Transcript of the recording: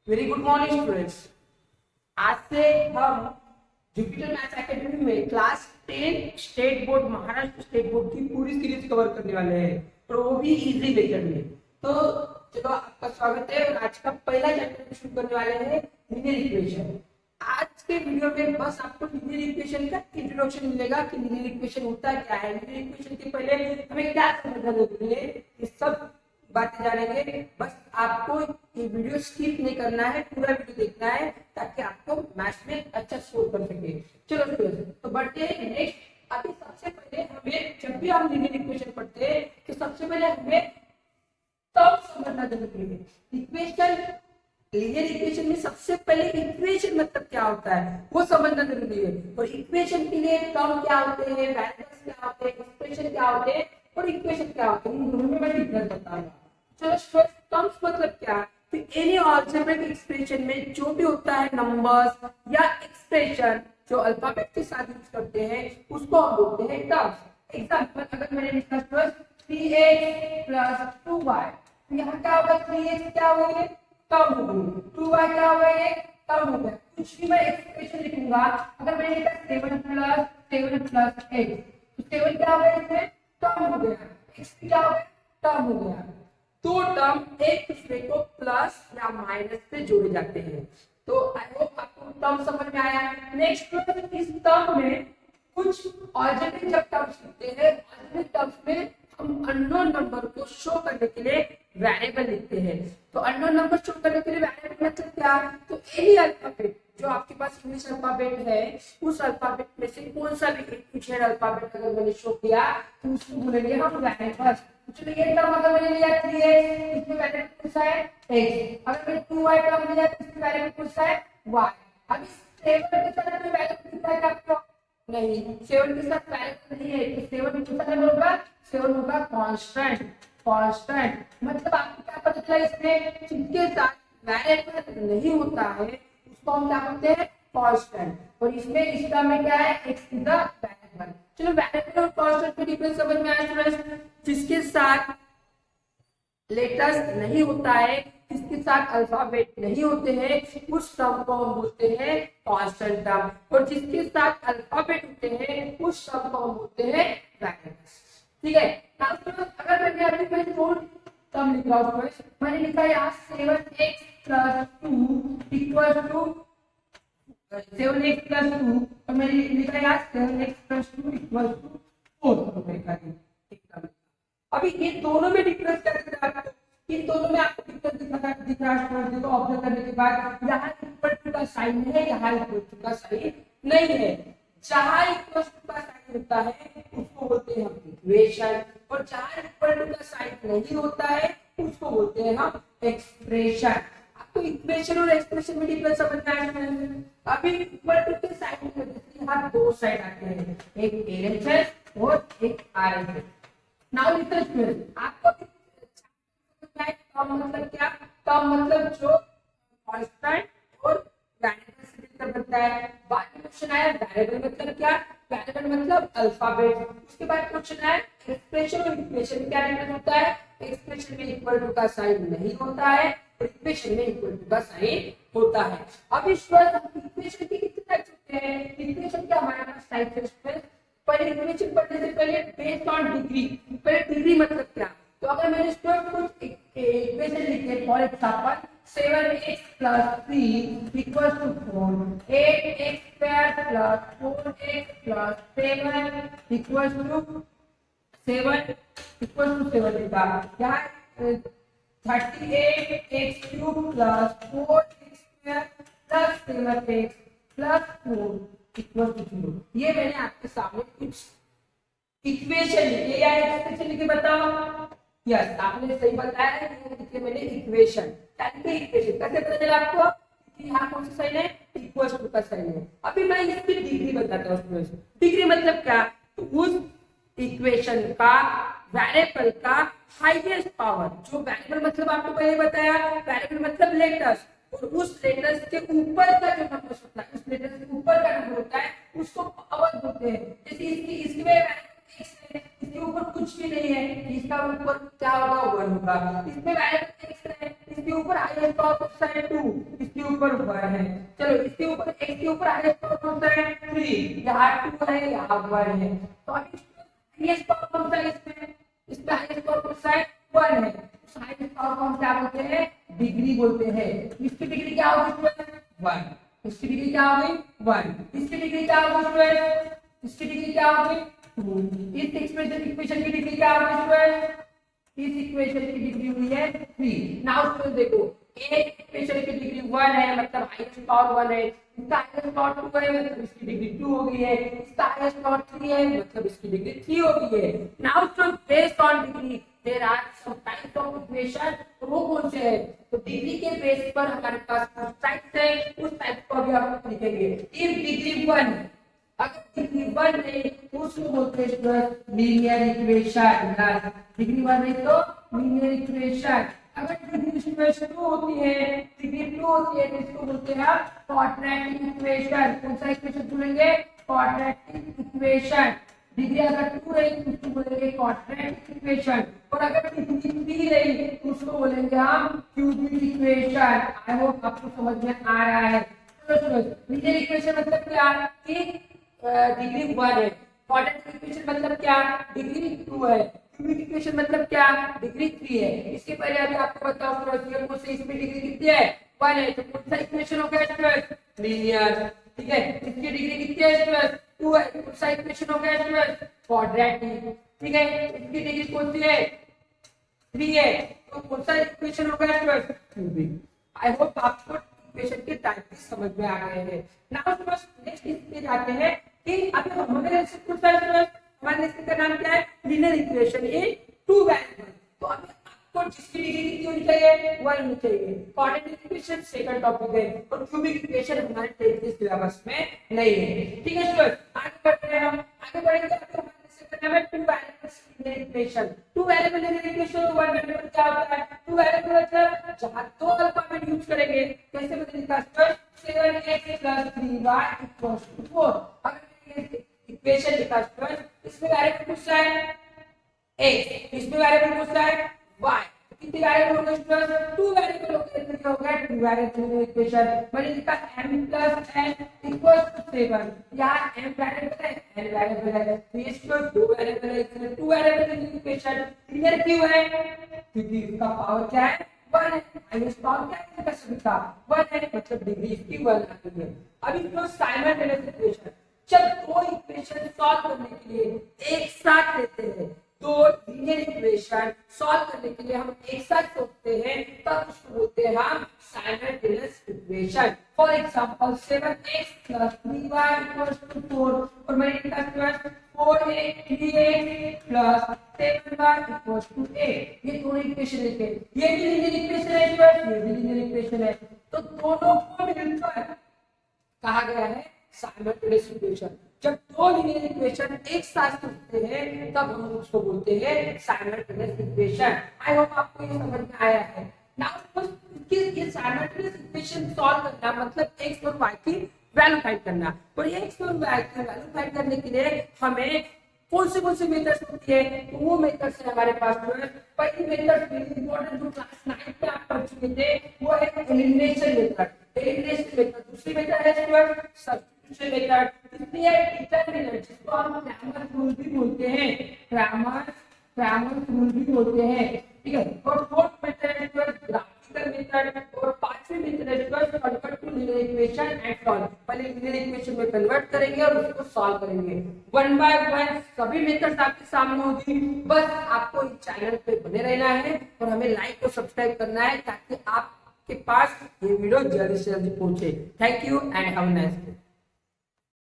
Very good morning students. आज से हम जुपिटर मैथ्स एकेडमी में class 10 state board Maharashtra state board की पूरी सीरीज कवर करने वाले हैं और वो भी इजी मेथड में। तो चलो आपका स्वागत है और आज का पहला चैप्टर शुरू करने वाले हैं लीनियर इक्वेशन। आज के वीडियो में बस आपको लीनियर इक्वेशन का इंट्रोडक्शन मिलेगा कि लीनियर इक्वेशन होता क्या है, लीनियर इक्वेशन के पहले हमें क्या समझना जरूरी है, ये सब बातें जानेंगे। बस आपको ये वीडियो स्किप नहीं करना है, पूरा वीडियो देखना है ताकि आपको मैथ्स में अच्छा स्कोर कर सके। चलो तो बढ़ते हैं नेक्स्ट। अभी सबसे पहले हमें जब भी हम लीनियर इक्वेशन पढ़ते हैं तो सबसे पहले हमें टर्म समझना जरूरी है। इक्वेशन, लीनियर इक्वेशन में सबसे पहले इक्वेशन मतलब क्या होता है वो समझना जरूरी है। और इक्वेशन के लिए टर्म क्या होते हैं, वेरिएबल्स क्या होते हैं, एक्सप्रेशन क्या होते हैं और इक्वेशन क्या होते हैं, इन दोनों में मैं डिफरेंस बताऊंगा। चलो टर्म्स मतलब क्या, तो एनी अलजेब्रिक एक्सप्रेशन में जो भी होता है नंबर्स या एक्सप्रेशन जो अल्फाबेट के साथ यूज करते हैं उसको हम बोलते हैं टर्म्स। एग्जांपल अगर मैंने लिखा 3x + 2y, तो यहाँ क्या होगा, 3x क्या होगा, टर्म होगी, 2y क्या होगा, ये टर्म होगा। कुछ भी मैं एक्सप्रेशन लिखूंगा, अगर मैंने लिखा 7 + 7 + x, तो 7 क्या होगा, इसमें टर्म हो गया, x क्या होगा, टर्म हो गया। दो टर्म एक दूसरे को प्लस या माइनस से जोड़े जाते हैं। तो आई होप आपको टर्म समझ में आया। नेक्स्ट इस टर्म में कुछ अलजेब्रिक जब टर्म्स लिखते हैं, अलजेब्रिक टर्म्स में हम अननोन नंबर को शो करने के लिए वेरिएबल लिखते हैं। तो अननोन नंबर शो करने के लिए वेरिएबल मतलब क्या, तो एनी अल्फाबेट जो आपके पास इंग्लिश अल्फाबेट है उस अल्फाबेट में से कौन सा भी एक कुछ अल्फाबेट अगर मैंने शो किया तो उसको बोलेंगे हम वेरिएबल। चलो ये टर्म अगर मैंने लिया 3x, इसमें वेरिएबल कौन सा है, x। अगर मैंने 2y टर्म लिया तो इसमें वेरिएबल कौन सा है, y। अब इस 7 के साथ कोई वेरिएबल दिखता है आपको, नहीं, 7 के साथ वेरिएबल नहीं है, तो 7 के साथ होगा, 7 होगा कांस्टेंट। कांस्टेंट मतलब आपको क्या पता चला, इसमें जिसके साथ वेरिएबल नहीं होता है उसको हम क्या बोलते हैं, कांस्टेंट। और इसमें इस टर्म में क्या है, x इज द वेरिएबल। चलो वेरिएबल और कांस्टेंट के डिफरेंस समझ में आया स्टूडेंट्स। जिसके साथ लेटर्स नहीं होता है, जिसके साथ अल्फाबेट नहीं होते हैं उस टर्म को हम बोलते हैं कांस्टेंट टर्म, और जिसके साथ अल्फाबेट होते हैं उस टर्म को हम बोलते हैं वेरिएबल्स। ठीक है। अगर मैंने अभी मैं दो टर्म लिख रहा हूँ, मैंने लिखा यहाँ 7x + 2 = 7x + 2 और मैंने लिखा यहाँ 7x + 2 = 4। अभी ये दोनों में डिफरेंस क्या दिख रहा है आपको, इन दोनों में आपको डिफरेंस दिख रहा है। देखो ऑब्जर्व करने के बाद यहाँ इक्वल टू का साइन है, यहाँ इक्वल टू का साइन नहीं है। जहाँ इक्वल टू का साइन होता है उसको बोलते हैं हम इक्वेशन, और जहाँ इक्वल टू का साइन नहीं होता है उसको बोलते हैं हम एक्सप्रेशन। आपको इक्वेशन और एक्सप्रेशन में डिफरेंस समझ में आया। अभी इक्वल टू के साइन की वजह से यहाँ दो साइड आते हैं, एक LHS और एक RHS। नाउ लिसन, आपको टर्म मतलब क्या, टर्म मतलब जो कांस्टेंट और वेरिएबल से मिलकर बनता है। बाद में क्वेश्चन आया वेरिएबल मतलब क्या, वेरिएबल मतलब अल्फाबेट। उसके बाद क्वेश्चन आया एक्सप्रेशन और इक्वेशन में क्या डिफरेंस होता है। एक्सप्रेशन में इक्वल टू का साइन नहीं होता है, इक्वेशन में इक्वल टू का साइन होता है। अब इस इक्वेशन के कितने टाइप्स होते हैं, इक्वेशन के हमारे पास टाइप्स है। पहले इक्वेशन पढ़ने से पहले बेस्ड ऑन डिग्री, पहले डिग्री मतलब क्या, तो अगर मैंने कुछ इक्वेशन लिखे, for example 7x + 3 = 4, 8x² + 4x + 7 लिखा। यहाँ 38x³ + 4x² + 7x + 4 = 0। ये मैंने आपके सामने कुछ इक्वेशन लिखे या एक्सप्रेशन लिखे, बताओ। यस, आपने सही बताया है, ये लिखे मैंने इक्वेशन। यानी इक्वेशन कैसे पता चला आपको कि यहाँ कौन सा साइन है, इक्वल टू का साइन है। अभी मैं इसकी डिग्री बताता हूँ। डिग्री मतलब क्या, तो उस इक्वेशन का वेरिएबल का हाईएस्ट पावर, जो वेरिएबल मतलब आपको पहले बताया, वेरिएबल मतलब लेटर्स, और उस लेटर्स के ऊपर का जो नंबर होता है, उस लेटर्स के ऊपर का नंबर होता है उसको पावर बोलते हैं। जैसे इसके ऊपर कुछ भी नहीं है, इसका ऊपर क्या होगा, 1 होगा। इसमें वेरिएबल x है, इसके इसके ऊपर हाईएस्ट पावर कौन सा है 2, इसके ऊपर 1 है। चलो इसके ऊपर x के ऊपर हाईएस्ट पावर कौन सा है 3, यहाँ 2 है यहाँ 1 है। तो अभी हाईएस्ट पावर कौन सा है इसमें हाईएस्ट पावर कौन सा है 1 है। हाईएस्ट पावर को हम क्या बोलते हैं डिग्री बोलते हैं। इसकी डिग्री क्या होगी 1, इसकी डिग्री क्या होगी 1, इसकी डिग्री क्या होगी 12, इसकी डिग्री क्या होगी 2, इस इक्वेशन की डिग्री क्या होगी 12, इस इक्वेशन की डिग्री हुई है 3। नाउ स्टूडेंट देखो एक इक्वेशन की डिग्री 1 है मतलब हाईएस्ट पावर 1 है, इसका हाईएस्ट पावर 2 है मतलब इसकी डिग्री 2 हो गई है, इसका हाईएस्ट पावर 3 है मतलब इसकी डिग्री 3 हो गई है। Now student based on degree there are some types of equation, वो कौन से है तो डिग्री के बेस पर हमारे पास कुछ टाइप्स है, उस टाइप को अभी हम लिखेंगे। इफ डिग्री 1, अगर डिग्री 1 है तो उसको बोलते हैं लीनियर इक्वेशन। डिग्री 1 है तो लीनियर इक्वेशन। अगर डिग्री 2 होती है, डिग्री 2 होती है तो इसको बोलते हैं क्वाड्रेटिक इक्वेशन। कौन सा इक्वेशन चुनेंगे क्वाड्रेटिक इक्वेशन। डिग्री अगर 2 रही तो उसको बोलेंगे क्वाड्रेटिक इक्वेशन, और अगर डिग्री 3 रही तो उसको बोलेंगे हम क्यूबिक इक्वेशन। आई होप आपको समझ में आ रहा है। लीनियर इक्वेशन मतलब क्या कि डिग्री 1 है, क्वाड्रेटिक इक्वेशन मतलब क्या डिग्री 2 है, क्यूबिक इक्वेशन मतलब क्या डिग्री 3 है। इसके पहले अभी आपको बताओ कौन सी इसमें डिग्री कितनी है 1 है, तो कौन सा इक्वेशन हो गया लीनियर, ठीक है। इसकी डिग्री कितनी है 2 है, कौन सा इक्वेशन हो गया क्वाड्रेटिक, ठीक है। इसकी डिग्री कौन सी है 3 है, तो कौन सा इक्वेशन हो गया क्यूबिक। आई होप आपको इक्वेशन के टाइप भी समझ में आ गए हैं। नाउ नेक्स्ट इसमें जाते हैं कि अभी हमारे हमारे लेसन का नाम क्या है लीनियर इक्वेशन इन 2 वेरिएबल। तो अभी आपको जिसकी डिग्री कितनी होनी चाहिए 1 होनी चाहिए। क्वाड्रेटिक इक्वेशन सेकंड टॉपिक है और क्यूबिक इक्वेशन हमारे 10th के सिलेबस में नहीं है, ठीक है स्टूडेंट। आगे बढ़ते हैं हम, आगे बढ़ेंगे तो हमारे लेसन का नाम है 2 variables linear equation. 2 variable linear equation 1 variable क्या होता है 2 वेरिएबल मतलब जहां दो अल्फाबेट यूज करेंगे। कैसे बदलेगा स्टूडेंट 7x + 3y = 4। अगर इक्वेशन लिखा स्टूडेंट इसमें वेरिएबल पूछता है x, इसमें वेरिएबल पूछता है y, कितने वेरिएबल होंगे स्टूडेंट 2 वेरिएबल होंगे, तो क्या होगा 2 वेरिएबल इक्वेशन। मैंने लिखा m + n = 7, यहाँ m वेरिएबल है n वेरिएबल है, तो इसको 2 वेरिएबल है, इसलिए 2 वेरिएबल इक्वेशन। क्लियर क्यों है क्योंकि इसका पावर क्या है 1 है, हाईएस्ट पावर क्या है इसका सभी का 1 है, मतलब डिग्री इसकी 1 आती है। अभी तो साइमल्टेनियस इक्वेशन, जब दो इक्वेशन सॉल्व करने के लिए एक साथ लेते हैं, दो लीनियर इक्वेशन सॉल्व करने के लिए हम एक साथ सोचते हैं तब उसको बोलते हैं हम simultaneous equation. For example 7x + 3y = 4, और मैंने लिखा 4x 3x + 7y = 8। ये दोनों इक्वेशन लिखे, ये भी लीनियर इक्वेशन है, ये भी लीनियर इक्वेशन है, तो दोनों को मिलकर कहा गया है साइमल्टेनियस इक्वेशन। जब दो लीनियर इक्वेशन एक साथ लिखते हैं तब हम उसको बोलते हैं साइमल्टेनियस इक्वेशन। आई होप आपको ये समझ में आया है। नाउ ये साइमल्टेनियस इक्वेशन सॉल्व करना मतलब x और y की वैल्यू फाइंड करना, और x और y की वैल्यू फाइंड करने के लिए हमें कौन सी मेथड्स होती है, तो वो मेथड्स है हमारे पास। पहली मेथड वेरी इंपॉर्टेंट जो क्लास 9 में आप पढ़ चुके थे वो है एलिमिनेशन मेथड। दूसरी मेथड है स्टूडेंट सब्स्टिट्यूशन मेथड, तीसरी है डिटरमिनेंट जिसको हम क्रैमर्स रूल भी बोलते हैं, क्रैमर्स रूल भी बोलते हैं, ठीक है। और फोर्थ मेथड है ग्राफिकल मेथड, और पांचवी मेथड है convert to linear equation and solve. पहले लीनियर इक्वेशन में कन्वर्ट करेंगे और उसको सॉल्व करेंगे। 1 बाय 1 सभी मेथड्स आपके सामने होगी, बस आपको इस चैनल पे बने रहना है और हमें लाइक और सब्सक्राइब करना है ताकि आपके पास ये वीडियो जल्दी से जल्दी पहुंचे। Thank you and have a nice day.